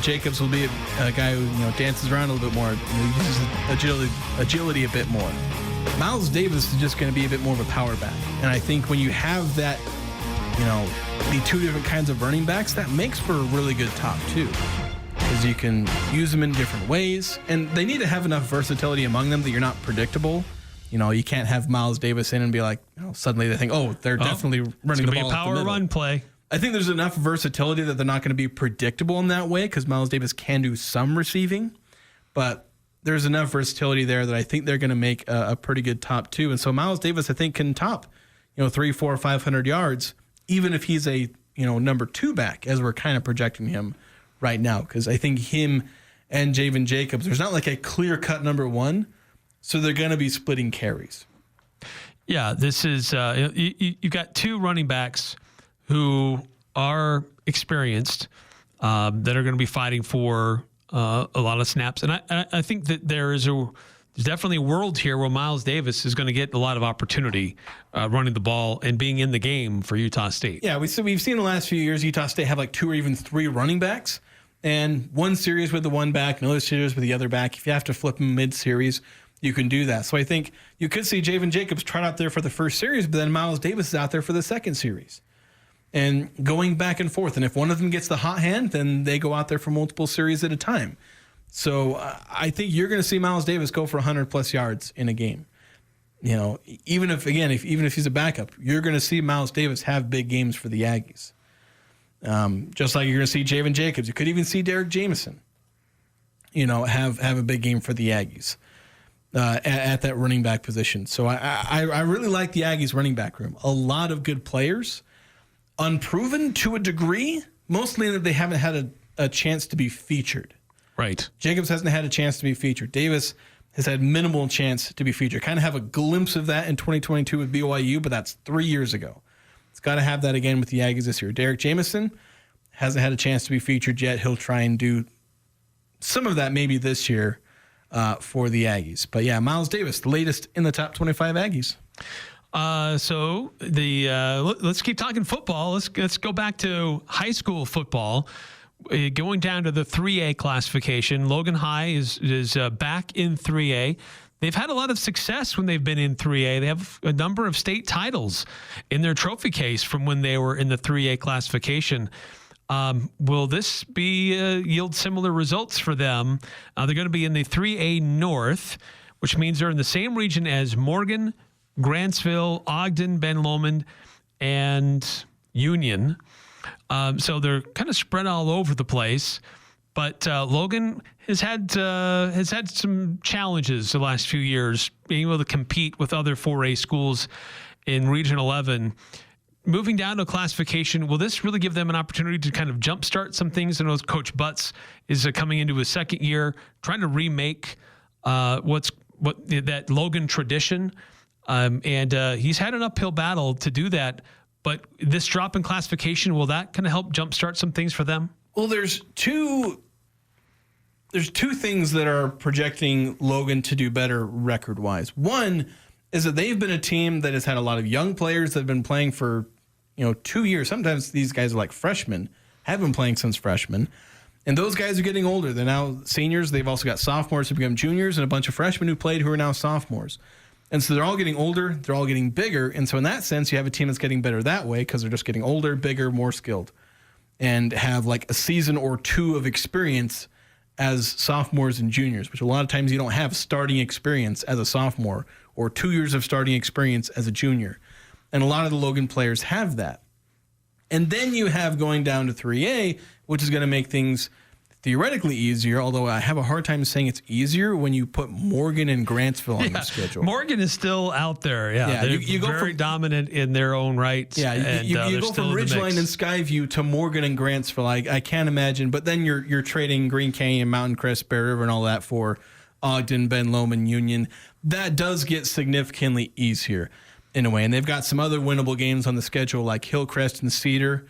Jacobs will be a guy who dances around a little bit more, uses agility a bit more. Miles Davis is just going to be a bit more of a power back, and I think when you have that, the two different kinds of running backs, that makes for a really good top two, because you can use them in different ways, and they need to have enough versatility among them that you're not predictable. You can't have Miles Davis in and be like, suddenly they think, they're definitely running the ball. It's going to be a power run play. I think there's enough versatility that they're not going to be predictable in that way, because Miles Davis can do some receiving, but there's enough versatility there that I think they're going to make a pretty good top two. And so Miles Davis, I think, can top, 300, 400, 500 yards, even if he's a, number two back, as we're kind of projecting him right now. Because I think him and Javen Jacobs, there's not like a clear-cut number one, so they're going to be splitting carries. Yeah, this is, you've got two running backs who are experienced that are going to be fighting for a lot of snaps. And I think that there's definitely a world here where Miles Davis is going to get a lot of opportunity running the ball and being in the game for Utah State. Yeah, we've seen the last few years Utah State have like two or even three running backs, and one series with the one back, another series with the other back. If you have to flip them mid-series, you can do that. So I think you could see Javen Jacobs trot out there for the first series, but then Miles Davis is out there for the second series. And going back and forth. And if one of them gets the hot hand, then they go out there for multiple series at a time. So I think you're going to see Miles Davis go for 100-plus yards in a game. Even if he's a backup, you're going to see Miles Davis have big games for the Aggies. Just like you're going to see Javen Jacobs. You could even see Derek Jameson, have a big game for the Aggies at that running back position. So I really like the Aggies running back room. A lot of good players. Unproven to a degree, mostly in that they haven't had a chance to be featured. Right. Jacobs hasn't had a chance to be featured. Davis has had minimal chance to be featured. Kind of have a glimpse of that in 2022 with BYU, but that's 3 years ago. It's got to have that again with the Aggies this year. Derek Jameson hasn't had a chance to be featured yet. He'll try and do some of that maybe this year for the Aggies. But yeah, Miles Davis, the latest in the top 25 Aggies. So let's keep talking football. Let's go back to high school football. Going down to the 3A classification, Logan High is back in 3A. They've had a lot of success when they've been in 3A. They have a number of state titles in their trophy case from when they were in the 3A classification. Will this yield similar results for them? They're going to be in the 3A North, which means they're in the same region as Morgan, Grantsville, Ogden, Ben Lomond, and Union. So they're kind of spread all over the place. But Logan has had some challenges the last few years, being able to compete with other 4A schools in Region 11. Moving down to classification, will this really give them an opportunity to kind of jumpstart some things? I know Coach Butts is coming into his second year, trying to remake that Logan tradition. And he's had an uphill battle to do that. But this drop in classification, will that kind of help jumpstart some things for them? Well, there's two things that are projecting Logan to do better record-wise. One is that they've been a team that has had a lot of young players that have been playing for 2 years. Sometimes these guys are like freshmen, have been playing since freshmen. And those guys are getting older. They're now seniors. They've also got sophomores who become juniors and a bunch of freshmen who played who are now sophomores. And so they're all getting older, they're all getting bigger. And so in that sense, you have a team that's getting better that way because they're just getting older, bigger, more skilled, and have like a season or two of experience as sophomores and juniors, which a lot of times you don't have starting experience as a sophomore or 2 years of starting experience as a junior. And a lot of the Logan players have that. And then you have going down to 3A, which is going to make things theoretically easier, although I have a hard time saying it's easier when you put Morgan and Grantsville on the schedule. Morgan is still out there. Yeah, they're you go very dominant in their own right. Yeah, you go from Ridgeline and Skyview to Morgan and Grantsville. I can't imagine. But then you're trading Green Canyon, Mountain Crest, Bear River, and all that for Ogden, Ben Lomond, Union. That does get significantly easier in a way. And they've got some other winnable games on the schedule like Hillcrest and Cedar.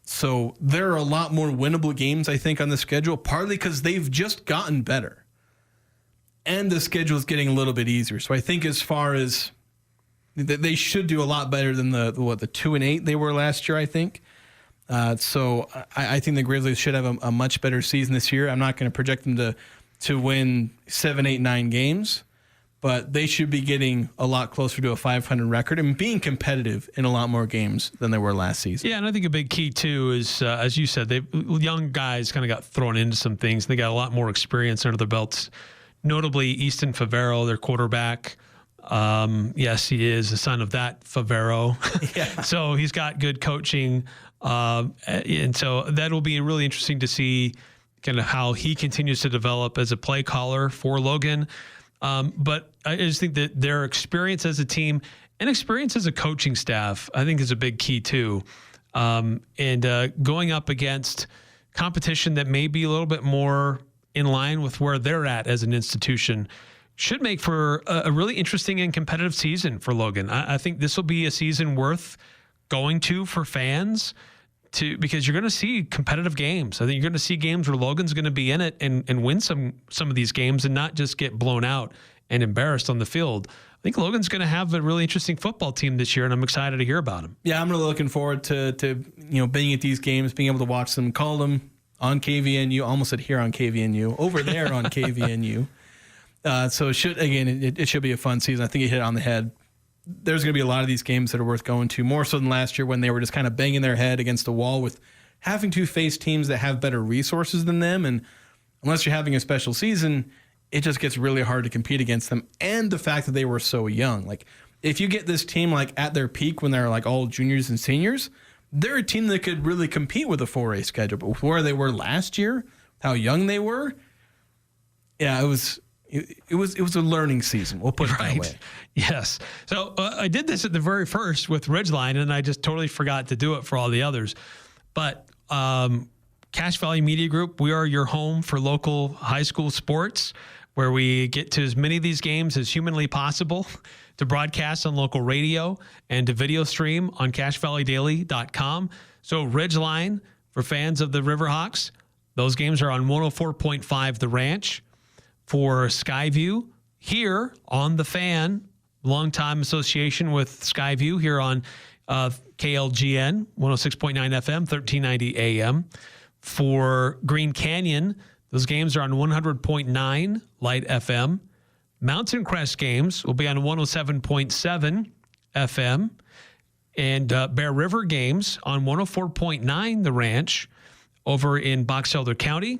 So there are a lot more winnable games, I think, on the schedule, partly because they've just gotten better. And the schedule is getting a little bit easier. So I think as far as they should do a lot better than the 2-8 they were last year, I think. So I think the Grizzlies should have a much better season this year. I'm not going to project them to win 7, 8, 9 games, but they should be getting a lot closer to a 500 record and being competitive in a lot more games than they were last season. Yeah, and I think a big key, too, is, as you said, young guys kind of got thrown into some things. They got a lot more experience under their belts, notably Easton Favero, their quarterback. Yes, he is the son of that Favero. Yeah. So he's got good coaching. And so that'll be really interesting to see kind of how he continues to develop as a play caller for Logan. But I just think that their experience as a team and experience as a coaching staff, I think, is a big key too. And going up against competition that may be a little bit more in line with where they're at as an institution should make for a really interesting and competitive season for Logan. I think this will be a season worth going to for fans, because you're going to see competitive games. I think you're going to see games where Logan's going to be in it and win some of these games and not just get blown out and embarrassed on the field. I think Logan's going to have a really interesting football team this year, and I'm excited to hear about him. Yeah, I'm really looking forward to being at these games, being able to watch them, call them on KVNU. Almost said here on KVNU, over there on KVNU. So it should be a fun season. I think you hit it on the head. There's going to be a lot of these games that are worth going to, more so than last year when they were just kind of banging their head against the wall with having to face teams that have better resources than them. And unless you're having a special season, it just gets really hard to compete against them. And the fact that they were so young. Like, if you get this team like at their peak when they're like all juniors and seniors, they're a team that could really compete with a 4A schedule. But where they were last year, how young they were, yeah, it was a learning season. We'll put it that way. Yes. So I did this at the very first with Ridgeline, and I just totally forgot to do it for all the others. But Cache Valley Media Group, we are your home for local high school sports, where we get to as many of these games as humanly possible to broadcast on local radio and to video stream on CacheValleyDaily.com. So Ridgeline, for fans of the Riverhawks, those games are on 104.5 The Ranch. For Skyview, here on The Fan, longtime association with Skyview here on KLGN, 106.9 FM, 1390 AM. For Green Canyon, those games are on 100.9 Light FM. Mountain Crest games will be on 107.7 FM. And Bear River games on 104.9 The Ranch over in Box Elder County.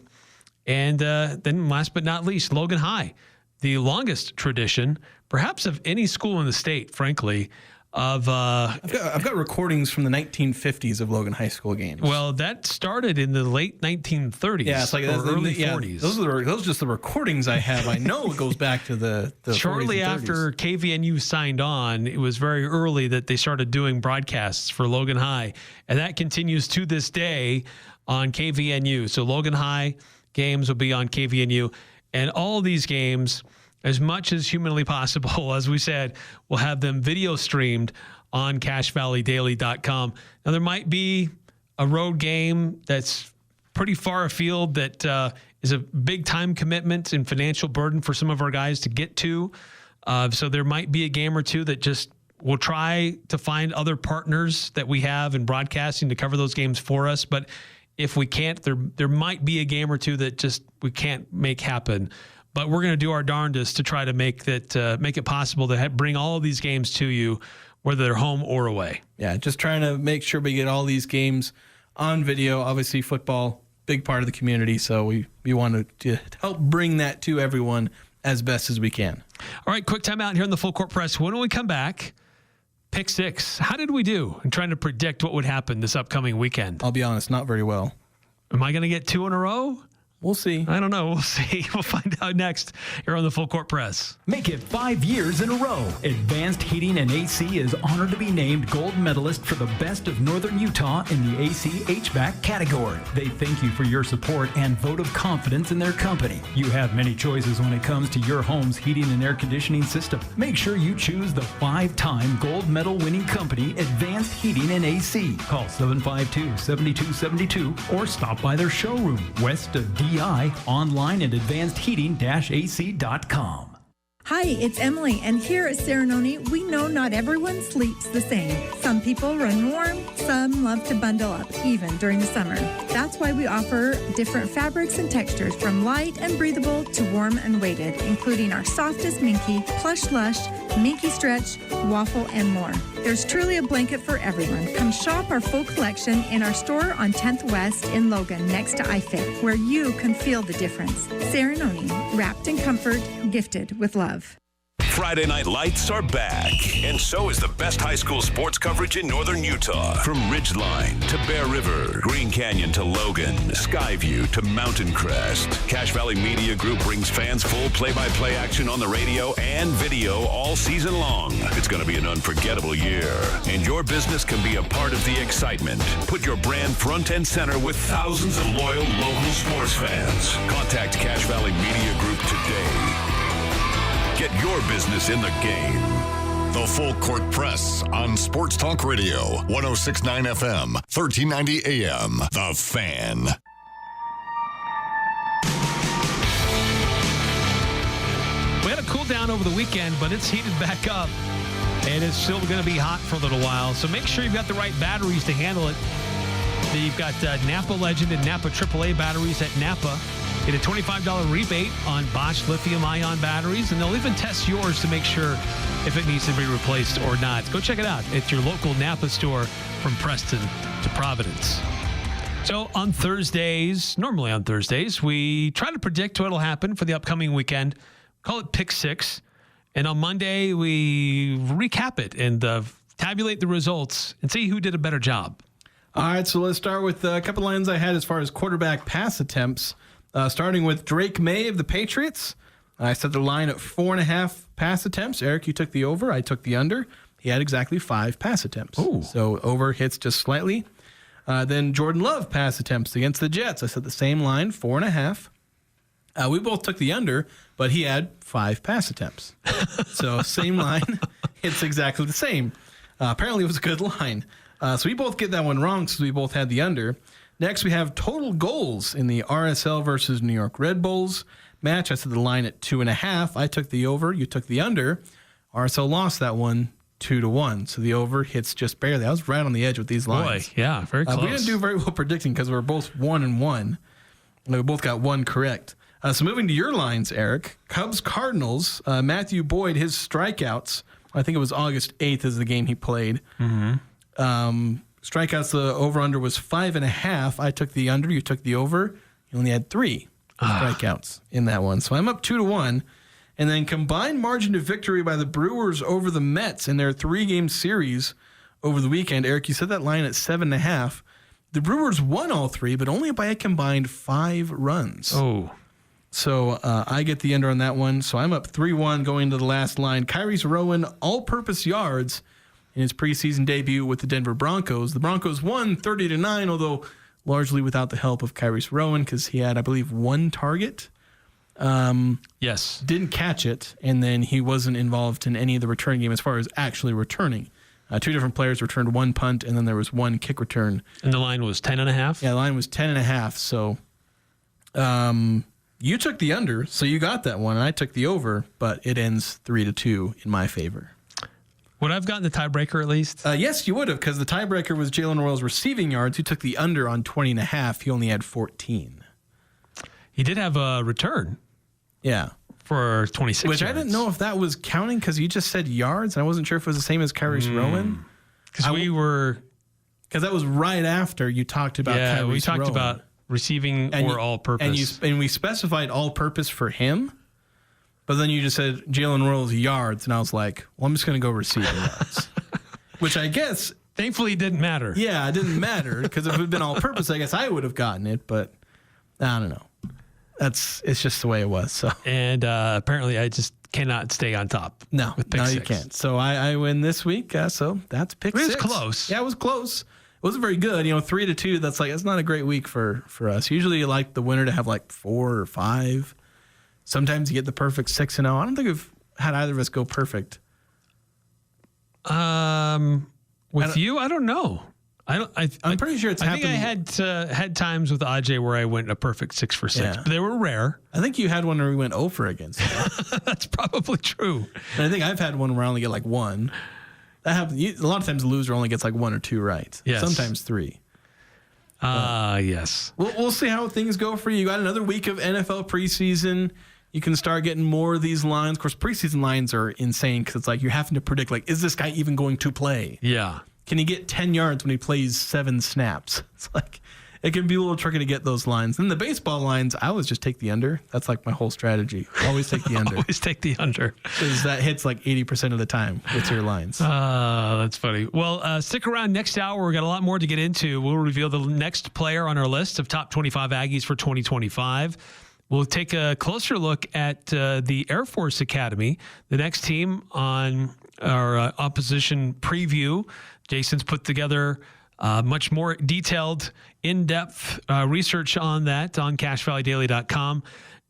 And then last but not least, Logan High, the longest tradition, perhaps of any school in the state, frankly, of... I've got recordings from the 1950s of Logan High School games. Well, that started in the late 1930s, yeah, it's like early 40s. Those are just the recordings I have. I know it goes back to the Shortly 40s and 30s. after KVNU signed on, it was very early that they started doing broadcasts for Logan High. And that continues to this day on KVNU. So Logan High games will be on KVNU, and all these games, as much as humanly possible, as we said, we'll have them video streamed on CacheValleyDaily.com. Now, there might be a road game that's pretty far afield that is a big time commitment and financial burden for some of our guys to get to. So there might be a game or two that just we'll try to find other partners that we have in broadcasting to cover those games for us. But if we can't, there might be a game or two that just we can't make happen. But we're going to do our darndest to try to make it possible to bring all of these games to you, whether they're home or away. Yeah, just trying to make sure we get all these games on video. Obviously, football, big part of the community, so we want to help bring that to everyone as best as we can. All right, quick timeout here in the Full Court Press. When we come back, Pick Six. How did we do in trying to predict what would happen this upcoming weekend? I'll be honest, not very well. Am I going to get 2 in a row? We'll see. I don't know. We'll see. We'll find out next here on the Full Court Press. Make it 5 years in a row. Advanced Heating and AC is honored to be named gold medalist for the best of Northern Utah in the AC HVAC category. They thank you for your support and vote of confidence in their company. You have many choices when it comes to your home's heating and air conditioning system. Make sure you choose the 5-time gold medal winning company, Advanced Heating and AC. Call 752-7272 or stop by their showroom west of DI, online at advancedheating-ac.com. Hi, it's Emily, and here at Serenoni, we know not everyone sleeps the same. Some people run warm, some love to bundle up, even during the summer. That's why we offer different fabrics and textures from light and breathable to warm and weighted, including our softest Minky, Plush Lush, Minky Stretch, Waffle, and more. There's truly a blanket for everyone. Come shop our full collection in our store on 10th West in Logan, next to iFit, where you can feel the difference. Serenoni, wrapped in comfort, gifted with love. Friday Night Lights are back, and so is the best high school sports coverage in northern Utah. From Ridgeline to Bear River, Green Canyon to Logan, Skyview to Mountain Crest, Cache Valley Media Group brings fans full play-by-play action on the radio and video all season long. It's going to be an unforgettable year, and your business can be a part of the excitement. Put your brand front and center with thousands of loyal local sports fans. Contact Cache Valley Media Group today. Get your business in the game. The Full Court Press on Sports Talk Radio, 106.9 FM, 1390 AM. The Fan. We had a cool down over the weekend, but it's heated back up. And it's still going to be hot for a little while. So make sure you've got the right batteries to handle it. You've got Napa Legend and Napa AAA batteries at Napa. Get a $25 rebate on Bosch lithium-ion batteries, and they'll even test yours to make sure if it needs to be replaced or not. Go check it out. It's your local Napa store from Preston to Providence. So on Thursdays, normally on Thursdays, we try to predict what will happen for the upcoming weekend. Call it Pick Six. And on Monday, we recap it and tabulate the results and see who did a better job. All right, so let's start with a couple lines I had as far as quarterback pass attempts. Starting with Drake May of the Patriots. I set the line at 4.5 pass attempts. Eric, you took the over. I took the under. He had exactly 5 pass attempts. Ooh. So over hits just slightly. Then Jordan Love pass attempts against the Jets. I set the same line, 4.5. We both took the under, but he had 5 pass attempts. So same line. It's exactly the same. Apparently it was a good line. So we both get that one wrong since we both had the under. Next, we have total goals in the RSL versus New York Red Bulls match. I set the line at 2.5. I took the over. You took the under. RSL lost that one 2-1. So the over hits just barely. I was right on the edge with these lines. Boy, yeah, very close. We didn't do very well predicting because we were both 1-1. We both got one correct. So moving to your lines, Eric. Cubs Cardinals. Matthew Boyd, his strikeouts. I think it was August 8th is the game he played. Mm-hmm. Strikeouts, the over-under was 5.5. I took the under. You took the over. You only had 3 strikeouts in that one. So I'm up 2-1. And then combined margin of victory by the Brewers over the Mets in their 3-game series over the weekend. Eric, you set that line at 7.5. The Brewers won all 3, but only by a combined 5 runs. Oh. So I get the under on that one. So I'm up 3-1 going to the last line. Kyrie's Rowan, all-purpose yards in his preseason debut with the Denver Broncos. The Broncos won 30-9, although largely without the help of Kyrie's Rowan because he had, I believe, 1 target. Yes. Didn't catch it, and then he wasn't involved in any of the return game as far as actually returning. 2 different players returned 1 punt, and then there was 1 kick return. And the line was 10.5? Yeah, the line was 10.5. So you took the under, so you got that one, and I took the over, but it ends 3-2 in my favor. Would I have gotten the tiebreaker at least? Yes, you would have, because the tiebreaker was Jalen Royals' receiving yards. Who took the under on 20.5. He only had 14. He did have a return. Yeah. For 26 Which yards. I didn't know if that was counting because you just said yards, and I wasn't sure if it was the same as Kyrie's Rowan. Because Because that was right after you talked about Kyrie's Rowan. we talked about receiving or all-purpose. And we specified all-purpose for him. But then you just said Jalen Royals yards, and I was like, well, I'm just going to go receiving yards. Which I guess... Thankfully, it didn't matter. Yeah, it didn't matter, because if it had been all-purpose, I guess I would have gotten it, but I don't know. It's just the way it was. So. And apparently, I just cannot stay on top. No, with pick 6. You can't. So I win this week, so that's pick 6. It was close. Yeah, it was close. It wasn't very good. 3-2, that's not a great week for us. Usually you like the winner to have like 4 or 5. Sometimes you get the perfect 6-0. I don't think we've had either of us go perfect. With you, I don't know. I'm pretty sure it's happened. I think I had times with Ajay where I went a perfect 6 for 6, but they were rare. I think you had one where we went 0 for against you. That's probably true. And I think I've had one where I only get like 1. That happens. A lot of times the loser only gets like 1 or 2 right. Yes. Sometimes 3. Yes. We'll see how things go for you. You got another week of NFL preseason. You can start getting more of these lines. Of course, preseason lines are insane because it's like you're having to predict, like, is this guy even going to play? Yeah. Can he get 10 yards when he plays 7 snaps? It's like, it can be a little tricky to get those lines. And the baseball lines, I always just take the under. That's like my whole strategy. Always take the under. Always take the under. Because that hits like 80% of the time with your lines. That's funny. Well, stick around next hour. We've got a lot more to get into. We'll reveal the next player on our list of top 25 Aggies for 2025. We'll take a closer look at the Air Force Academy, the next team on our opposition preview. Jason's put together much more detailed, in-depth research on that on CashValleyDaily.com.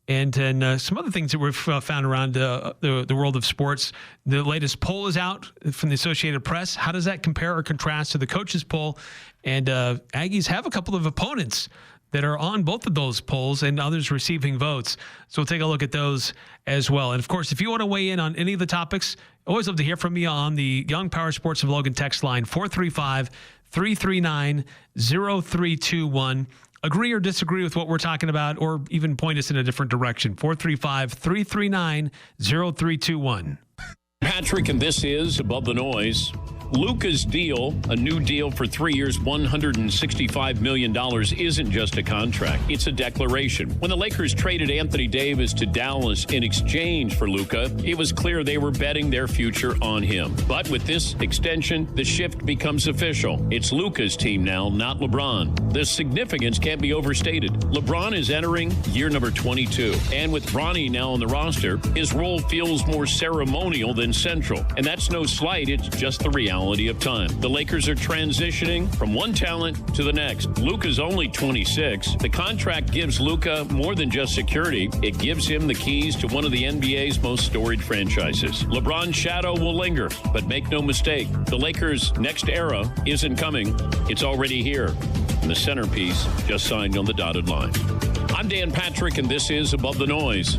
And then some other things that we've found around the world of sports. The latest poll is out from the Associated Press. How does that compare or contrast to the coaches' poll? And Aggies have a couple of opponents that are on both of those polls and others receiving votes. So we'll take a look at those as well. And, of course, if you want to weigh in on any of the topics, always love to hear from you on the Young Power Sports of Logan text line, 435-339-0321. Agree or disagree with what we're talking about, or even point us in a different direction, 435-339-0321. Patrick, and this is Above the Noise. Luka's deal, a new deal for 3 years, $165 million, isn't just a contract. It's a declaration. When the Lakers traded Anthony Davis to Dallas in exchange for Luka, it was clear they were betting their future on him. But with this extension, the shift becomes official. It's Luka's team now, not LeBron. The significance can't be overstated. LeBron is entering year number 22. And with Bronny now on the roster, his role feels more ceremonial than central. And that's no slight, it's just the reality of time. The Lakers are transitioning from one talent to the next. Luka's only 26. The contract gives Luka more than just security. It gives him the keys to one of the NBA's most storied franchises. LeBron's shadow will linger, but make no mistake, the Lakers' next era isn't coming. It's already here. And the centerpiece just signed on the dotted line. I'm Dan Patrick, and this is Above the Noise.